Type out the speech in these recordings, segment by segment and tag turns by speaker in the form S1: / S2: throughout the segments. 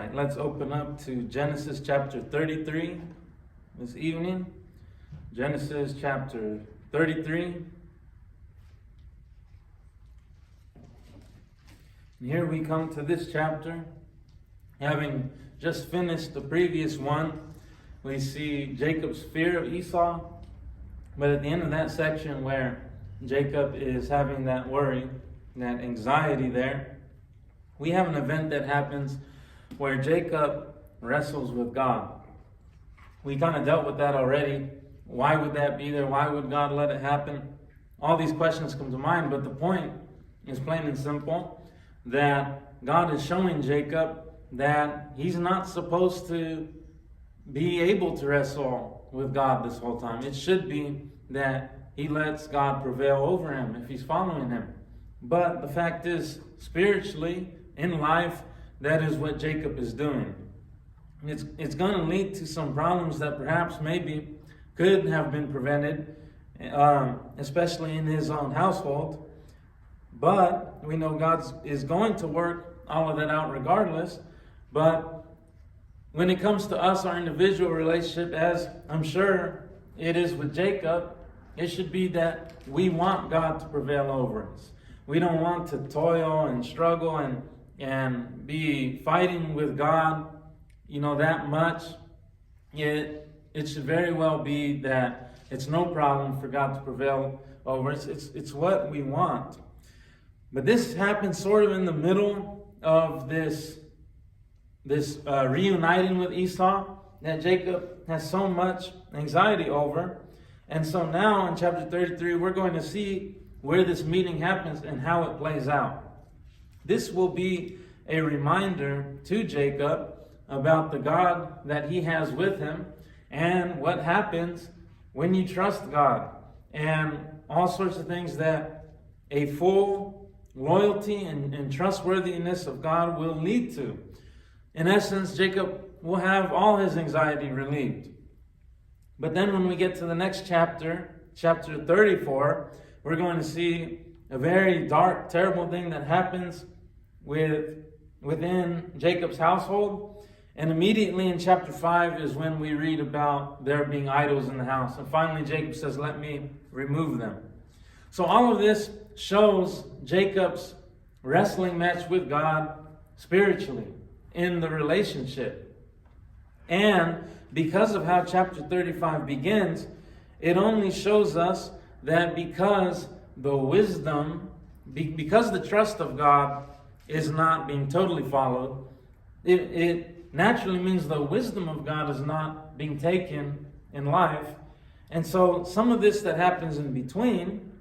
S1: right, let's open up to Genesis chapter 33 this evening. Genesis chapter 33. And here we come to this chapter. Having just finished the previous one, we see Jacob's fear of Esau. But at the end of that section where Jacob is having that worry, that anxiety there, we have an event that happens where Jacob wrestles with God. We kind of dealt with that already. Why would that be there? Why would God let it happen? All these questions come to mind, but the point is plain and simple, that God is showing Jacob that he's not supposed to be able to wrestle with God this whole time. It should be that he lets God prevail over him if he's following him. But the fact is, spiritually, in life, that is what Jacob is doing. It's going to lead to some problems that perhaps maybe could have been prevented, especially in his own household. But we know God is going to work all of that out regardless. But when it comes to us, our individual relationship, as I'm sure it is with Jacob, it should be that we want God to prevail over us. We don't want to toil and struggle and be fighting with God, that much. It should very well be that it's no problem for God to prevail over us. It's what we want. But this happens sort of in the middle of this reuniting with Esau that Jacob has so much anxiety over. And so now in chapter 33, we're going to see where this meeting happens and how it plays out. This will be a reminder to Jacob about the God that he has with him and what happens when you trust God and all sorts of things that a full loyalty and trustworthiness of God will lead to. In essence, Jacob will have all his anxiety relieved. But then when we get to the next chapter, chapter 34, we're going to see a very dark, terrible thing that happens within Jacob's household. And immediately in chapter 5 is when we read about there being idols in the house. And finally Jacob says, let me remove them. So all of this shows Jacob's wrestling match with God spiritually in the relationship. And because of how chapter 35 begins, it only shows us that because the trust of God is not being totally followed, it naturally means the wisdom of God is not being taken in life. And so some of this that happens in between,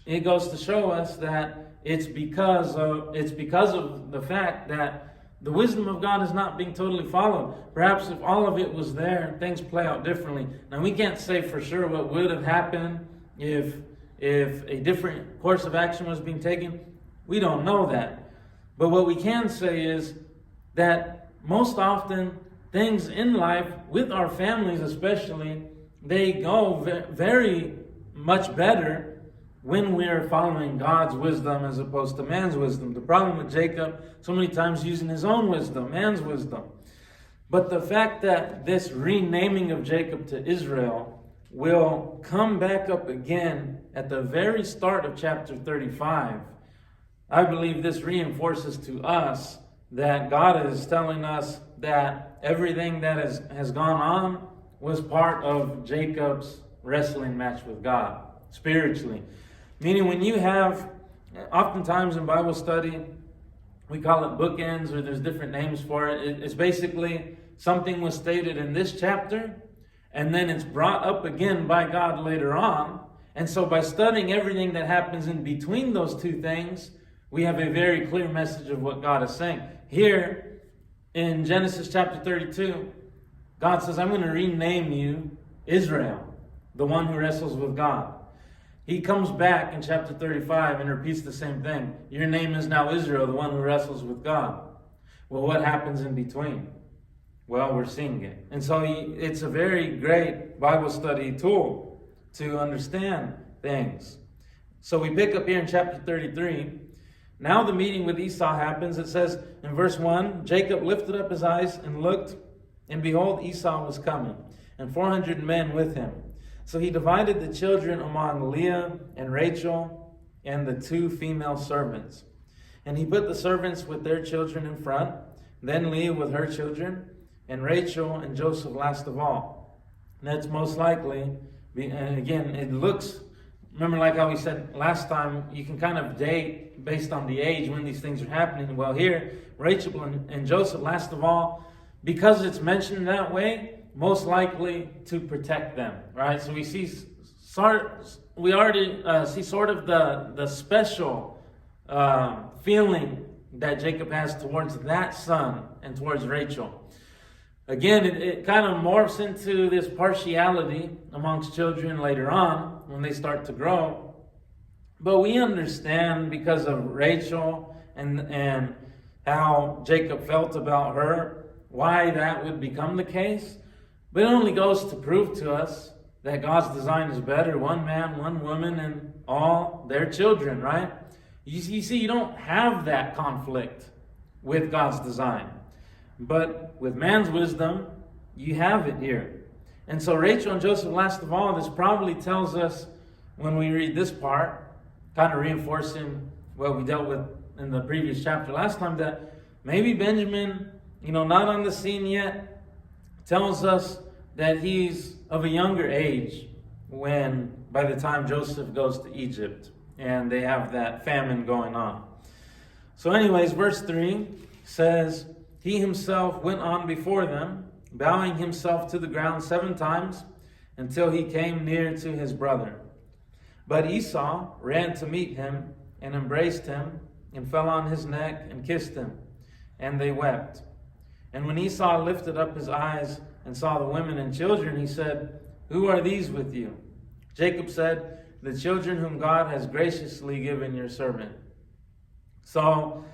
S1: it goes to show us that it's because of the fact that the wisdom of God is not being totally followed. Perhaps if all of it was there, things play out differently. Now we can't say for sure what would have happened if a different course of action was being taken. We don't know that. But what we can say is that most often things in life, with our families especially, they go very much better when we're following God's wisdom as opposed to man's wisdom. The problem with Jacob, so many times using his own wisdom, man's wisdom. But the fact that this renaming of Jacob to Israel will come back up again at the very start of chapter 35, I believe this reinforces to us that God is telling us that everything that has gone on was part of Jacob's wrestling match with God, spiritually. Meaning when you have, oftentimes in Bible study, we call it bookends, or there's different names for it. It's basically something was stated in this chapter, and then it's brought up again by God later on. And so by studying everything that happens in between those two things, we have a very clear message of what God is saying. Here in Genesis chapter 32, God says, I'm going to rename you Israel, the one who wrestles with God. He comes back in chapter 35 and repeats the same thing. Your name is now Israel, the one who wrestles with God. Well, what happens in between? Well, we're seeing it. And so it's a very great Bible study tool to understand things. So we pick up here in chapter 33. Now the meeting with Esau happens. It says in verse 1, Jacob lifted up his eyes and looked, and behold, Esau was coming, and 400 men with him. So he divided the children among Leah and Rachel and the 2 female servants. And he put the servants with their children in front, then Leah with her children, and Rachel and Joseph last of all. And that's most likely, and again, it looks, remember like how we said last time, you can kind of date based on the age when these things are happening. Well, here, Rachel and Joseph last of all, because it's mentioned that way, most likely to protect them, right? So we already see sort of the special feeling that Jacob has towards that son and towards Rachel. Again, it kind of morphs into this partiality amongst children later on when they start to grow. But we understand because of Rachel and how Jacob felt about her, why that would become the case. But it only goes to prove to us that God's design is better. One man, one woman, and all their children, right? You see, you don't have that conflict with God's design. But with man's wisdom, you have it here. And so Rachel and Joseph, last of all, this probably tells us when we read this part, kind of reinforcing what we dealt with in the previous chapter last time, that maybe Benjamin, not on the scene yet, tells us that he's of a younger age by the time Joseph goes to Egypt and they have that famine going on. So anyways, verse 3 says, he himself went on before them, bowing himself to the ground 7 times until he came near to his brother. But Esau ran to meet him and embraced him and fell on his neck and kissed him, and they wept. And when Esau lifted up his eyes and saw the women and children, he said, who are these with you? Jacob said, the children whom God has graciously given your servant. So,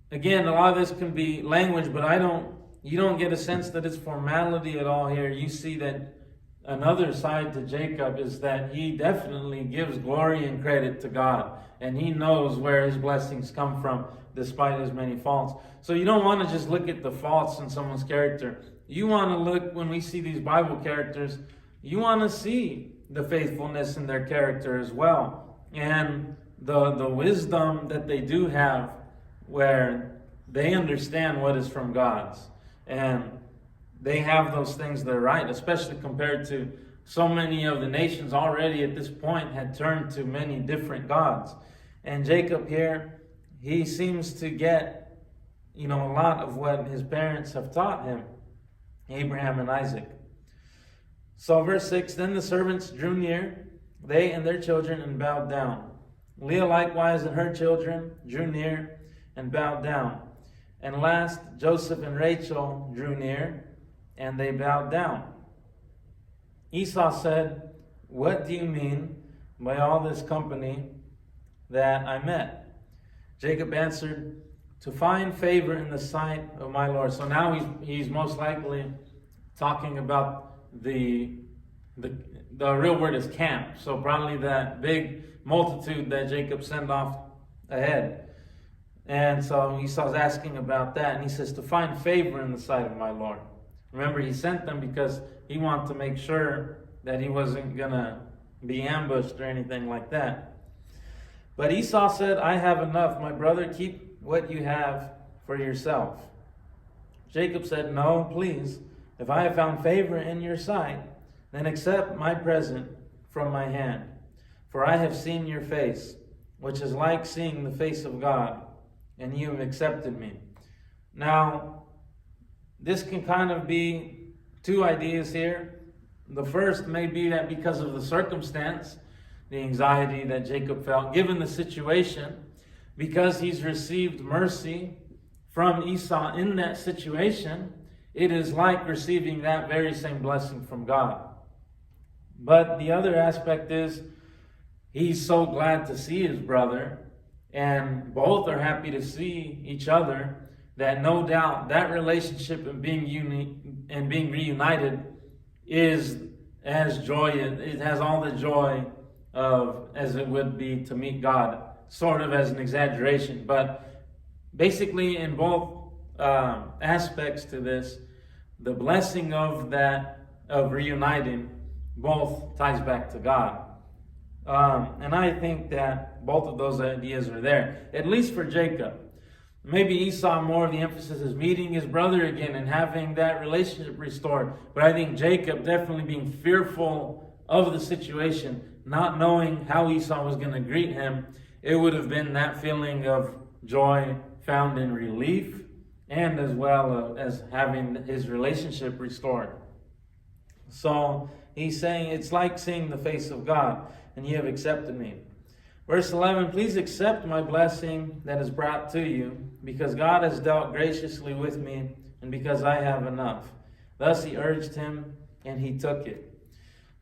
S1: again, a lot of this can be language, but you don't get a sense that it's formality at all here. You see that another side to Jacob is that he definitely gives glory and credit to God, and he knows where his blessings come from despite his many faults. So you don't want to just look at the faults in someone's character. You want to look, when we see these Bible characters, you want to see the faithfulness in their character as well, and the wisdom that they do have, where they understand what is from God's, and they have those things that are right, especially compared to so many of the nations already at this point had turned to many different gods. And Jacob here, he seems to get, a lot of what his parents have taught him, Abraham and Isaac. So verse 6, then the servants drew near, they and their children, and bowed down. Leah likewise and her children drew near and bowed down. And last, Joseph and Rachel drew near, and they bowed down. Esau said, what do you mean by all this company that I met? Jacob answered, to find favor in the sight of my Lord. So now he's most likely talking about the real word is camp. So probably that big multitude that Jacob sent off ahead. And so Esau's asking about that, and he says, to find favor in the sight of my Lord. Remember, he sent them because he wanted to make sure that he wasn't going to be ambushed or anything like that. But Esau said, I have enough. My brother, keep what you have for yourself. Jacob said, no, please. If I have found favor in your sight, then accept my present from my hand. For I have seen your face, which is like seeing the face of God, and you have accepted me. Now, this can kind of be 2 ideas here. The first may be that because of the circumstance, the anxiety that Jacob felt, given the situation, because he's received mercy from Esau in that situation, it is like receiving that very same blessing from God. But the other aspect is, he's so glad to see his brother, and both are happy to see each other, that no doubt that relationship and being reunited is as joyous. It has all the joy of as it would be to meet God sort of as an exaggeration, but basically in both aspects to this, the blessing of reuniting both ties back to God. And I think that both of those ideas are there, at least for Jacob. Maybe Esau, more of the emphasis is meeting his brother again and having that relationship restored. But I think Jacob definitely being fearful of the situation, not knowing how Esau was going to greet him, it would have been that feeling of joy found in relief, and as well as having his relationship restored. So he's saying, it's like seeing the face of God, and you have accepted me. Verse 11, please accept my blessing that is brought to you, because God has dealt graciously with me, and because I have enough. Thus he urged him, and he took it.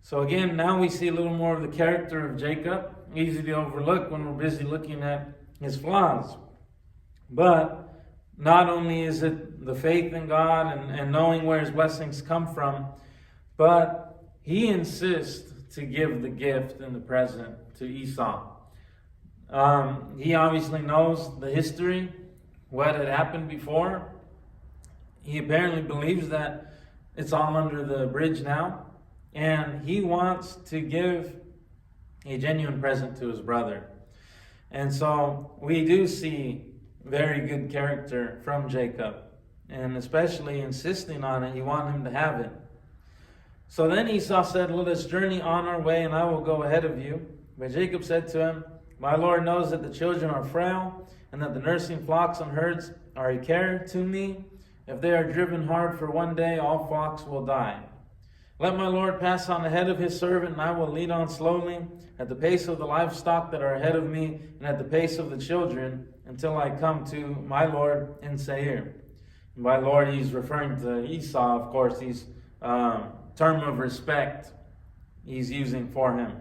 S1: So again, now we see a little more of the character of Jacob. Easy to overlook when we're busy looking at his flaws. But not only is it the faith in God and knowing where his blessings come from, but he insists to give the gift and the present to Esau. He obviously knows the history, what had happened before. He apparently believes that it's all under the bridge now. And he wants to give a genuine present to his brother. And so we do see very good character from Jacob, and especially insisting on it. He wanted him to have it. So then Esau said, let us journey on our way, and I will go ahead of you. But Jacob said to him, my Lord knows that the children are frail, and that the nursing flocks and herds are a care to me. If they are driven hard for one day, all flocks will die. Let my Lord pass on ahead of his servant, and I will lead on slowly, at the pace of the livestock that are ahead of me, and at the pace of the children, until I come to my Lord in Seir. And by Lord, he's referring to Esau, of course. He's term of respect he's using for him.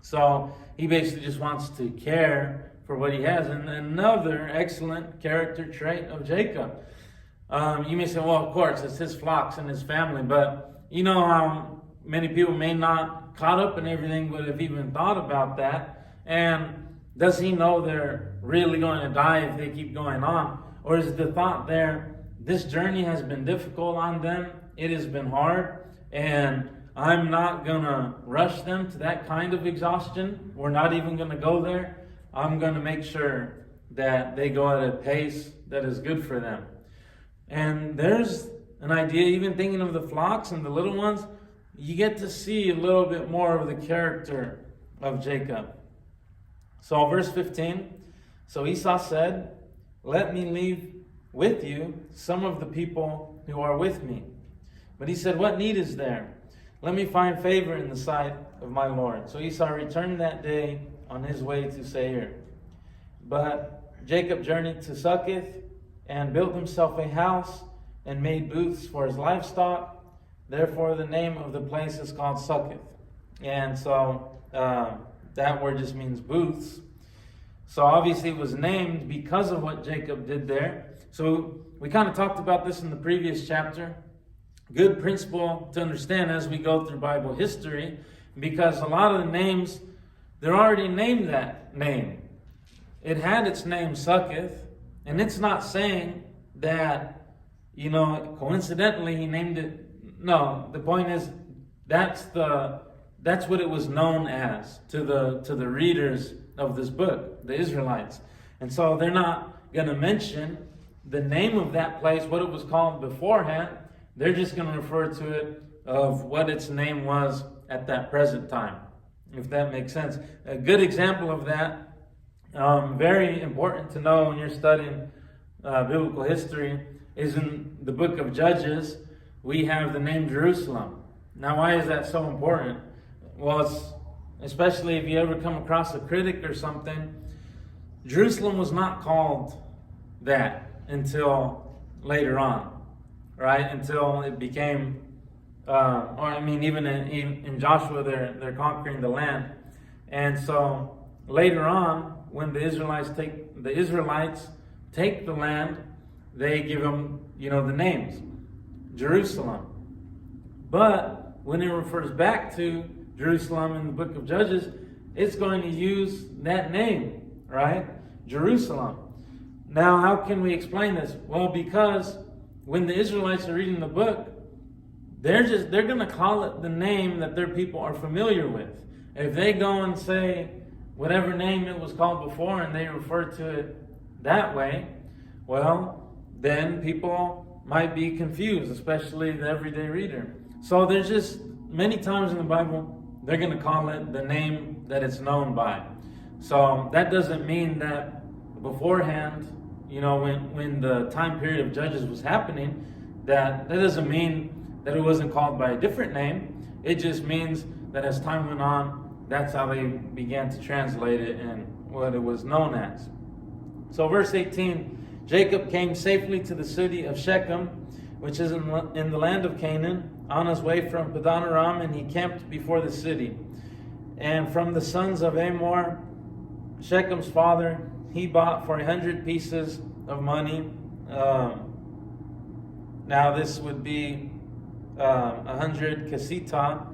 S1: So he basically just wants to care for what he has. And another excellent character trait of Jacob. You may say, well, of course, it's his flocks and his family, but you know how many people may not caught up in everything would have even thought about that. And does he know they're really going to die if they keep going on? Or is the thought there, this journey has been difficult on them, it has been hard, and I'm not going to rush them to that kind of exhaustion. We're not even going to go there. I'm going to make sure that they go at a pace that is good for them. And there's an idea, even thinking of the flocks and the little ones, you get to see a little bit more of the character of Jacob. So verse 15, so Esau said, let me leave with you some of the people who are with me. But he said, what need is there? Let me find favor in the sight of my Lord. So Esau returned that day on his way to Seir. But Jacob journeyed to Succoth and built himself a house and made booths for his livestock. Therefore, the name of the place is called Succoth. And so that word just means booths. So obviously it was named because of what Jacob did there. So we kind of talked about this in the previous chapter. Good principle to understand as we go through Bible history, because a lot of the names, they're already named that name. It had its name Succoth, and it's not saying that, coincidentally he named it. No, the point is that's what it was known as to the readers of this book, the Israelites. And so they're not going to mention the name of that place, what it was called beforehand. They're just going to refer to it of what its name was at that present time, if that makes sense. A good example of that, very important to know when you're studying biblical history, is in the book of Judges. We have the name Jerusalem. Now, why is that so important? Well, it's especially if you ever come across a critic or something, Jerusalem was not called that until later on, right? Until it became, even in Joshua, they're conquering the land. And so later on, when the Israelites take the land, they give them, the names, Jerusalem. But when it refers back to Jerusalem in the book of Judges, it's going to use that name. right? Jerusalem. Now, how can we explain this? Well, because when the Israelites are reading the book, they're going to call it the name that their people are familiar with. If they go and say whatever name it was called before and they refer to it that way, well, then people might be confused, especially the everyday reader. So there's just many times in the Bible, they're going to call it the name that it's known by. So that doesn't mean that beforehand, when the time period of Judges was happening, that doesn't mean that it wasn't called by a different name. It just means that as time went on, that's how they began to translate it and what it was known as. So verse 18, Jacob came safely to the city of Shechem, which is in the land of Canaan, on his way from Padan Aram, and he camped before the city. And from the sons of Amor, Shechem's father, he bought for 100 pieces of money. Now this would be 100 kesita.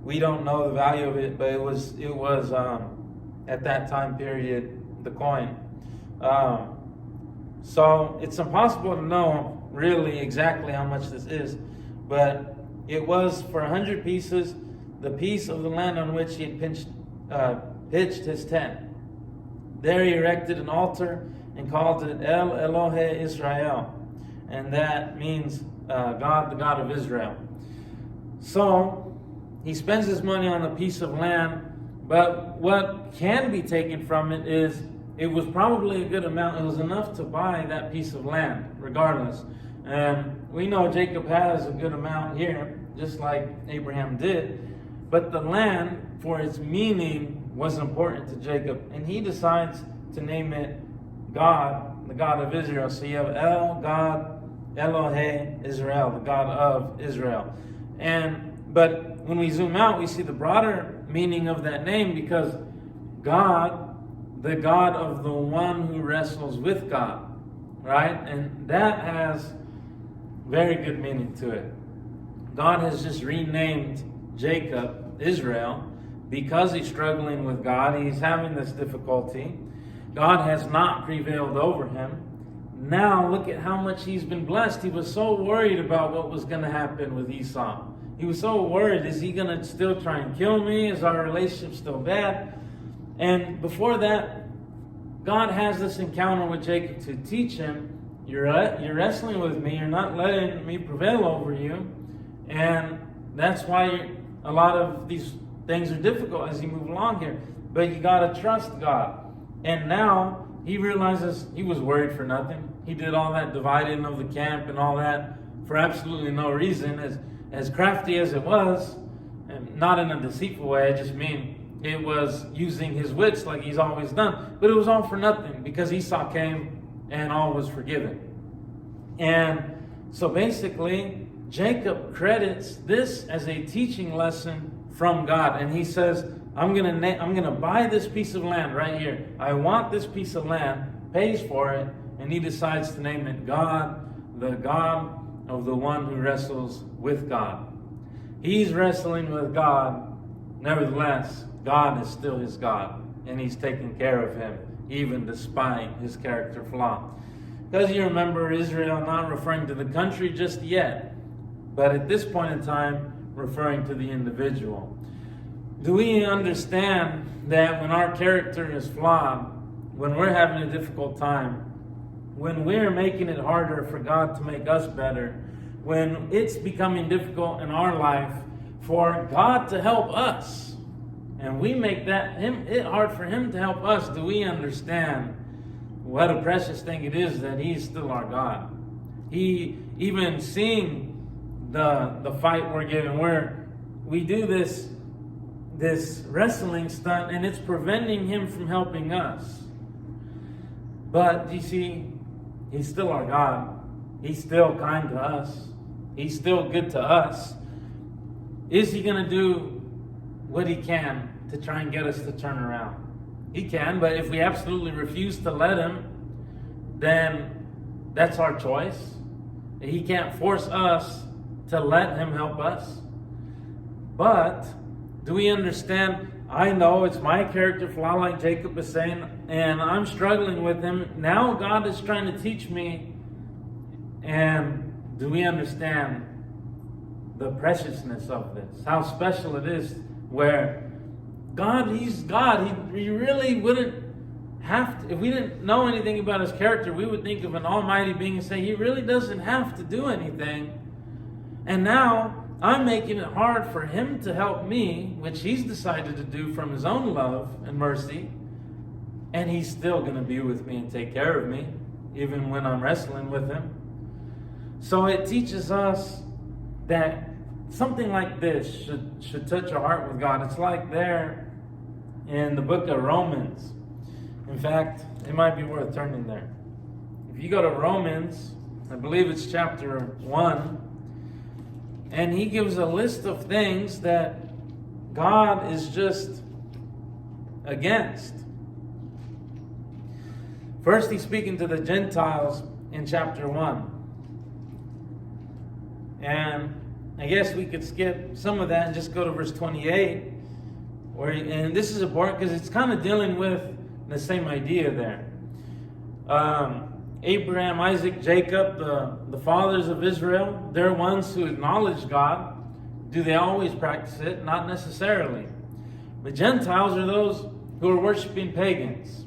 S1: We don't know the value of it, but it was at that time period the coin. So it's impossible to know really exactly how much this is, but it was for 100 pieces, the piece of the land on which he had pitched his tent. There he erected an altar and called it El Elohe Israel, and that means God, the God of Israel. So he spends his money on a piece of land, but what can be taken from it is it was probably a good amount. It was enough to buy that piece of land, regardless. And we know Jacob has a good amount here, just like Abraham did. But the land, for its meaning, was important to Jacob. And he decides to name it God, the God of Israel. So you have El, God, Elohe, Israel, the God of Israel. But when we zoom out, we see the broader meaning of that name, because God, the God of the one who wrestles with God, right? And that has very good meaning to it. God has just renamed Jacob Israel because he's struggling with God. He's having this difficulty. God has not prevailed over him. Now look at how much he's been blessed. He was so worried about what was going to happen with Esau. He was so worried, is he going to still try and kill me? Is our relationship still bad? And before that, God has this encounter with Jacob to teach him, you're wrestling with me, you're not letting me prevail over you. And that's why a lot of these things are difficult as you move along here. But you got to trust God. And now he realizes he was worried for nothing. He did all that dividing of the camp and all that for absolutely no reason. As crafty as it was, and not in a deceitful way, I just mean it was using his wits like he's always done. But it was all for nothing because Esau came and all was forgiven. And so basically, Jacob credits this as a teaching lesson from God. And he says, I'm gonna buy this piece of land right here. I want this piece of land, pays for it, and he decides to name it God, the God of the one who wrestles with God. He's wrestling with God. Nevertheless, God is still his God, and he's taking care of him, even despite his character flaw. Because you remember Israel not referring to the country just yet, but at this point in time, referring to the individual. Do we understand that when our character is flawed, when we're having a difficult time, when we're making it harder for God to make us better, when it's becoming difficult in our life for God to help us, and we make it hard for him to help us, do we understand what a precious thing it is that he's still our God? He, even seeing the fight we're given, where we do this wrestling stunt and it's preventing him from helping us. But you see, he's still our God. He's still kind to us. He's still good to us. Is he going to do what he can to try and get us to turn around? He can, but if we absolutely refuse to let him, then that's our choice. He can't force us to let him help us. But do we understand I know it's my character flaw, like Jacob is saying, and I'm struggling with him. Now God is trying to teach me, and do we understand the preciousness of this? How special it is, where God, He's God. He really wouldn't have to, if we didn't know anything about His character, we would think of an almighty being and say, He really doesn't have to do anything. And now I'm making it hard for Him to help me, which He's decided to do from His own love and mercy. And He's still going to be with me and take care of me, even when I'm wrestling with Him. So it teaches us that something like this should touch our heart with God. It's like there in the book of Romans. In fact, it might be worth turning there. If you go to Romans, I believe it's chapter 1, and he gives a list of things that God is just against. First, he's speaking to the Gentiles in chapter 1. And I guess we could skip some of that and just go to verse 28. And this is important because it's kind of dealing with the same idea there. Abraham, Isaac, Jacob, the fathers of Israel, they're ones who acknowledge God. Do they always practice it? Not necessarily. But Gentiles are those who are worshiping pagans.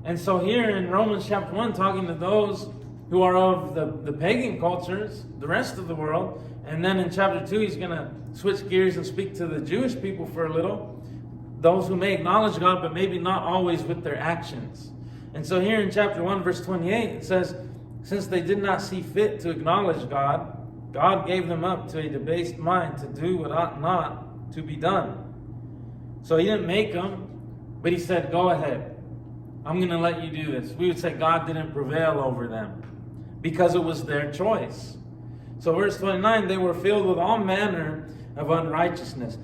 S1: And so here in Romans chapter 1, talking to those who are of the pagan cultures, the rest of the world. And then in chapter 2, he's going to switch gears and speak to the Jewish people for a little. Those who may acknowledge God, but maybe not always with their actions. And so here in chapter 1, verse 28, it says, since they did not see fit to acknowledge God, God gave them up to a debased mind to do what ought not to be done. So he didn't make them, but he said, go ahead. I'm going to let you do this. We would say God didn't prevail over them because it was their choice. So verse 29, they were filled with all manner of unrighteousness.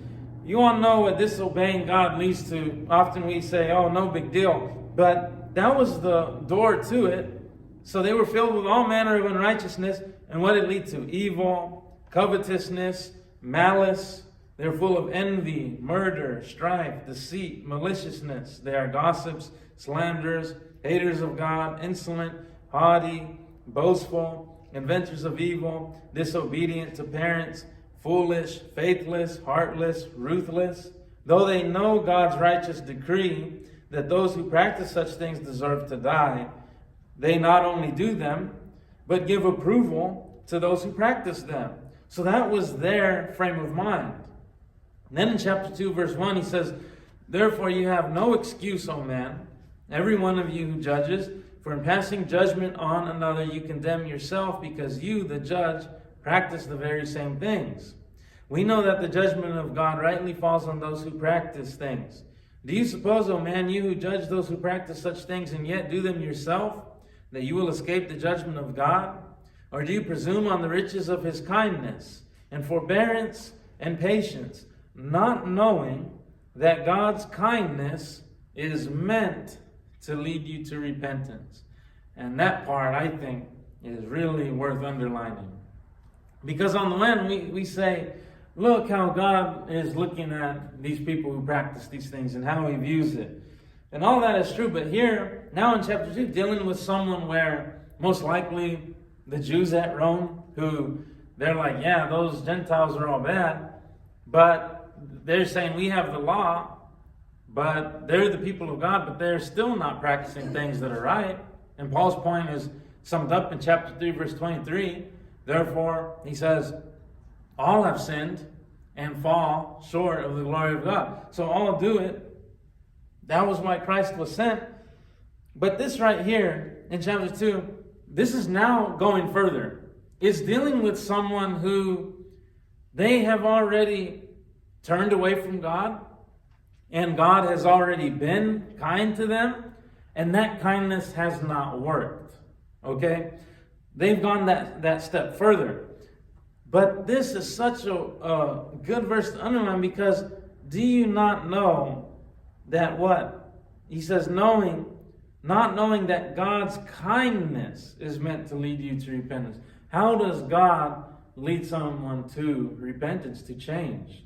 S1: You all know what disobeying God leads to. Often we say, oh, no big deal. But that was the door to it. So they were filled with all manner of unrighteousness. And what did it lead to? Evil, covetousness, malice. They're full of envy, murder, strife, deceit, maliciousness. They are gossips, slanderers, haters of God, insolent, haughty, boastful, inventors of evil, disobedient to parents, foolish, faithless, heartless, ruthless. Though they know God's righteous decree that those who practice such things deserve to die, they not only do them, but give approval to those who practice them. So that was their frame of mind. And then in chapter 2, verse 1, he says, therefore you have no excuse, O man, every one of you who judges, for in passing judgment on another you condemn yourself, because you, the judge, practice the very same things. We know that the judgment of God rightly falls on those who practice things. Do you suppose, O man, you who judge those who practice such things and yet do them yourself, that you will escape the judgment of God? Or do you presume on the riches of his kindness and forbearance and patience, not knowing that God's kindness is meant to lead you to repentance? And that part, I think, is really worth underlining. Because on the one, we say, look how God is looking at these people who practice these things and how he views it. And all that is true. But here, now in chapter 2, dealing with someone where most likely the Jews at Rome, who they're like, yeah, those Gentiles are all bad. But they're saying we have the law, but they're the people of God, but they're still not practicing things that are right. And Paul's point is summed up in chapter 3, verse 23. Therefore, he says, all have sinned and fall short of the glory of God. So all do it. That was why Christ was sent. But this right here in chapter 2, this is now going further. It's dealing with someone who they have already turned away from God, and God has already been kind to them, and that kindness has not worked. Okay? They've gone that step further. But this is such a good verse to underline, because do you not know that what? He says, not knowing that God's kindness is meant to lead you to repentance. How does God lead someone to repentance, to change?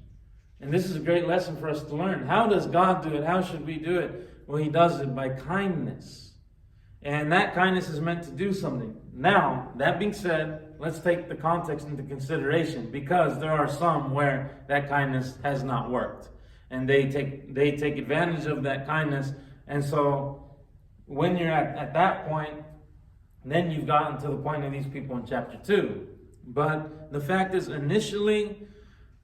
S1: And this is a great lesson for us to learn. How does God do it? How should we do it? Well, he does it by kindness. And that kindness is meant to do something. Now, that being said, let's take the context into consideration, because there are some where that kindness has not worked. And they take advantage of that kindness. And so when you're at that point, then you've gotten to the point of these people in chapter 2. But the fact is, initially,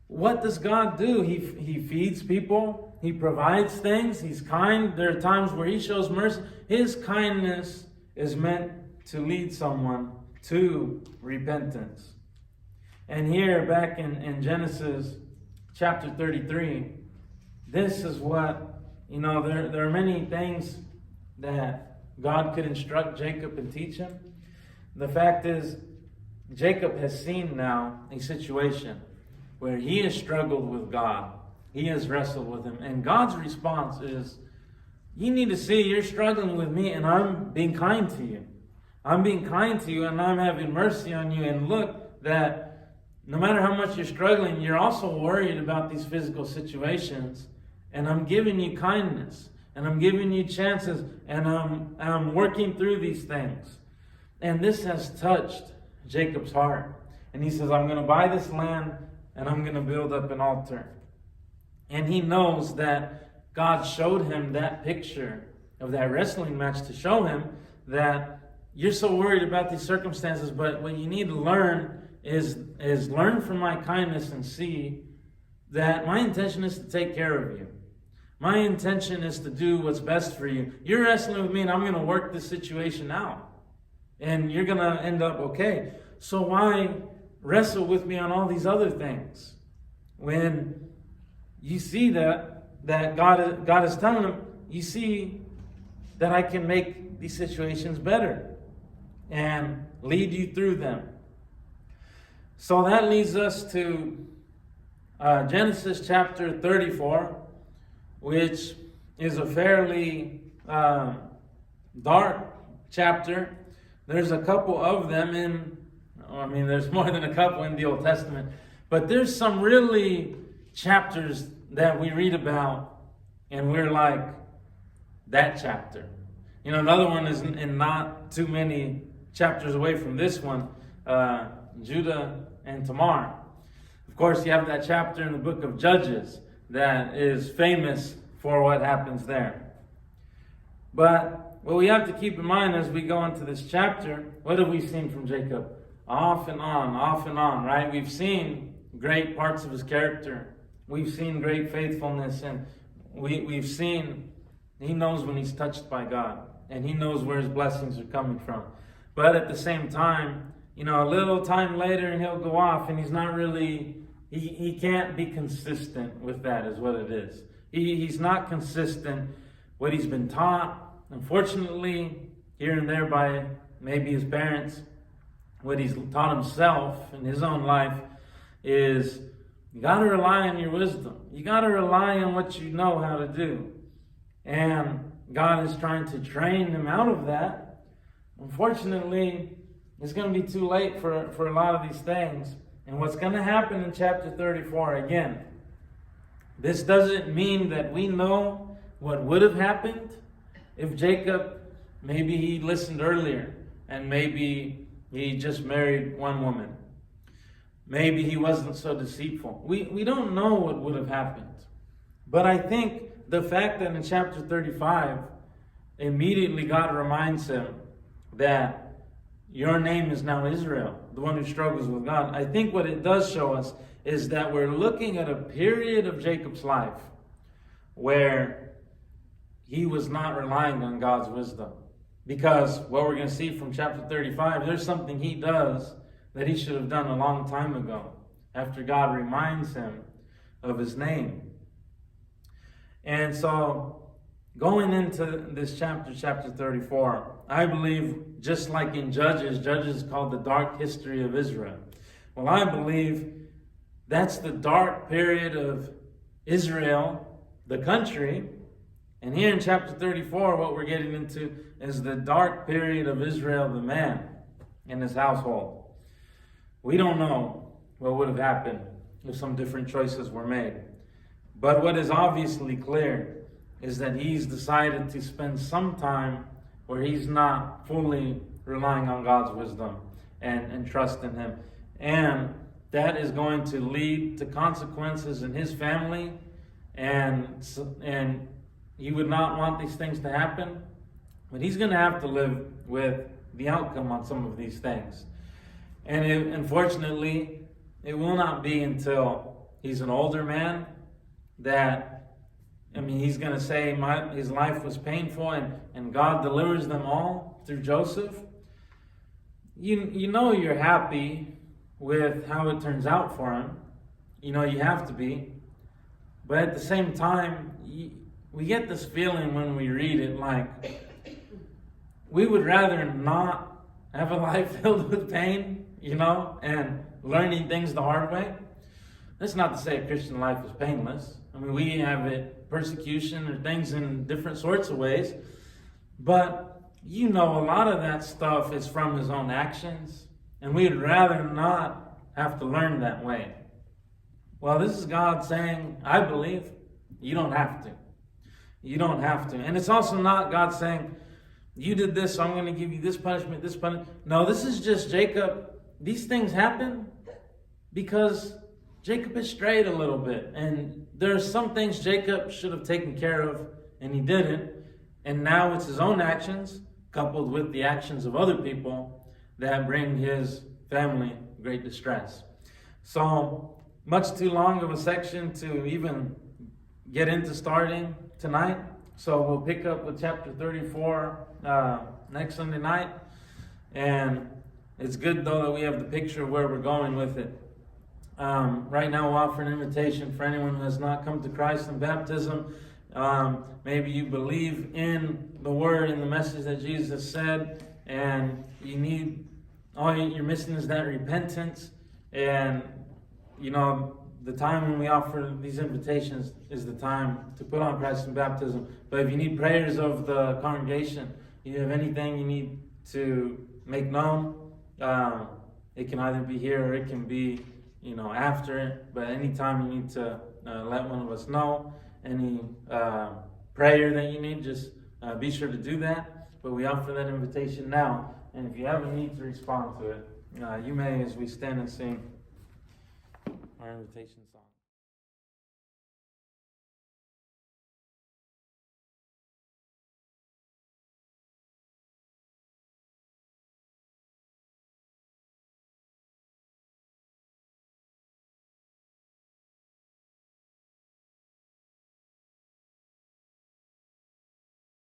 S1: what does God do? He feeds people. He provides things. He's kind. There are times where he shows mercy. His kindness is meant to lead someone to repentance. And here, back in Genesis chapter 33, this is what, there are many things that God could instruct Jacob and teach him. The fact is, Jacob has seen now a situation where he has struggled with God. He has wrestled with him. And God's response is, you need to see you're struggling with me, and I'm being kind to you. I'm being kind to you, and I'm having mercy on you. And look, that no matter how much you're struggling, you're also worried about these physical situations. And I'm giving you kindness. And I'm giving you chances. And I'm working through these things. And this has touched Jacob's heart. And he says, I'm going to buy this land, and I'm going to build up an altar. And he knows that God showed him that picture of that wrestling match to show him that you're so worried about these circumstances, but what you need to learn is learn from my kindness and see that my intention is to take care of you. My intention is to do what's best for you. You're wrestling with me, and I'm going to work this situation out. And you're going to end up okay. So why wrestle with me on all these other things? When you see that God is telling him, you see that I can make these situations better and lead you through them. So that leads us to Genesis chapter 34, which is a fairly dark chapter. There's a couple of them there's more than a couple in the Old Testament, but there's some really chapters that we read about and we're like, that chapter. Another one is in not too many chapters away from this one, Judah and Tamar. Of course, you have that chapter in the book of Judges that is famous for what happens there. But what we have to keep in mind as we go into this chapter, what have we seen from Jacob? Off and on, right? We've seen great parts of his character. We've seen great faithfulness, and we've seen he knows when he's touched by God, and he knows where his blessings are coming from. But at the same time, a little time later and he'll go off, and he's not really, he can't be consistent with that is what it is. He's not consistent what he's been taught, unfortunately, here and there by maybe his parents. What he's taught himself in his own life is you got to rely on your wisdom. You got to rely on what you know how to do. And God is trying to train him out of that. Unfortunately, it's going to be too late for a lot of these things. And what's going to happen in chapter 34, again, this doesn't mean that we know what would have happened if Jacob, maybe he listened earlier, and maybe he just married one woman. Maybe he wasn't so deceitful. We don't know what would have happened. But I think the fact that in chapter 35, immediately God reminds him that your name is now Israel, the one who struggles with God. I think what it does show us is that we're looking at a period of Jacob's life where he was not relying on God's wisdom. Because what we're going to see from chapter 35, there's something he does that he should have done a long time ago, after God reminds him of his name. And so, going into this chapter 34, I believe, just like in Judges is called the dark history of Israel. Well, I believe that's the dark period of Israel, the country. And here in chapter 34, what we're getting into is the dark period of Israel, the man, and his household. We don't know what would have happened if some different choices were made. But what is obviously clear is that he's decided to spend some time where he's not fully relying on God's wisdom and trust in him. And that is going to lead to consequences in his family, and he would not want these things to happen, but he's going to have to live with the outcome on some of these things. And unfortunately, it will not be until he's an older man that, he's going to say his life was painful and God delivers them all through Joseph. You know you're happy with how it turns out for him. You have to be. But at the same time, we get this feeling when we read it like we would rather not have a life filled with pain, and learning things the hard way. That's not to say a Christian life is painless. We have it, persecution or things in different sorts of ways. But a lot of that stuff is from his own actions. And we'd rather not have to learn that way. Well, this is God saying, I believe, you don't have to. You don't have to. And it's also not God saying, you did this, so I'm going to give you this punishment, this punishment. No, this is just Jacob. These things happen because Jacob has strayed a little bit. And there's some things Jacob should have taken care of, and he didn't. And now it's his own actions, coupled with the actions of other people, that bring his family great distress. So, much too long of a section to even get into starting tonight. So we'll pick up with chapter 34 next Sunday night. And it's good, though, that we have the picture of where we're going with it. Right now, we'll offer an invitation for anyone who has not come to Christ in baptism. Maybe you believe in the word and the message that Jesus said, and all you're missing is that repentance. And the time when we offer these invitations is the time to put on Christ in baptism. But if you need prayers of the congregation, you have anything you need to make known, it can either be here or it can be after it. But anytime you need to let one of us know any prayer that you need, just be sure to do that. But we offer that invitation now. And if you have a need to respond to it, you may, as we stand and sing our invitation song.